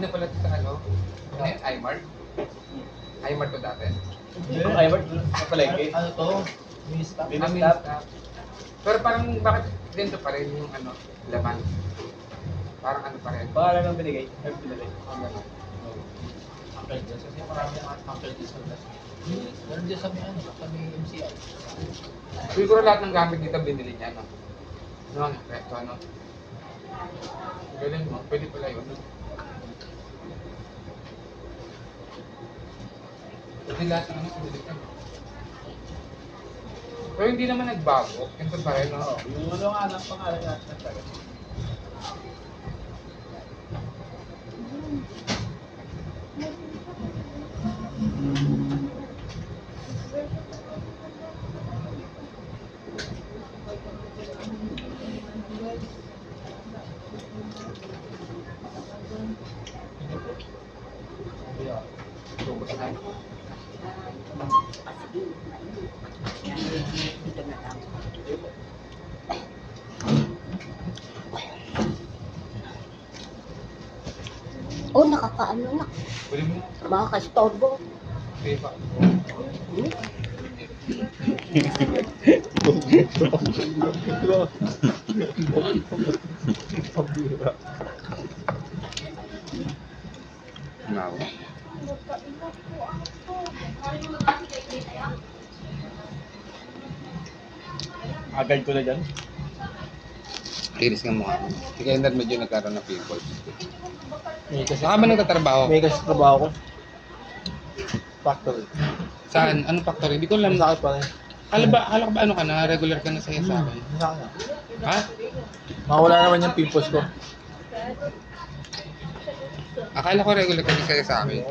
na pala ito sa ano? Ano yun? iMart? iMart to dati. Ang Ibert, napalengke. Ano to? Mini-stop. Mini-stop. Pero parang bakit ganito pa rin yung ano, laman? Parang ano pa rin? Pangalan ng binigay. Ay, binigay. Uncle Jess. Kasi marami ang Uncle Jess. Meron dyan sa may ano, sa may MCI. Siguro lahat ng gamit dito binili niya, no? No, ito ano? Galing mo, pwede pala yun. Kasi lahat ng ano, binili ka. Pero hindi naman nagbago. Ito pa rin, no? Yung ano nga ng pangalan natin talaga. Tubos na. Dito na lang. Oh, nakakaano na. Pwede mo. Makaka-storbo. Pwede pa. Wow. Agad ko na dyan. Kiris nga mukha mo. Si Kendall medyo nagkaroon ng pimples. May kasi, Saka ba nagtatrabaho? may kasi trabaho ko. Factory. Saan? Anong factory? Hindi ko alam. Sakit pa rin. Akala ko ba ano ka na? Regular ka na sa akin? Sakit na. Ha? Mawala naman yung pimples ko. Akala ko regular ka na sa akin.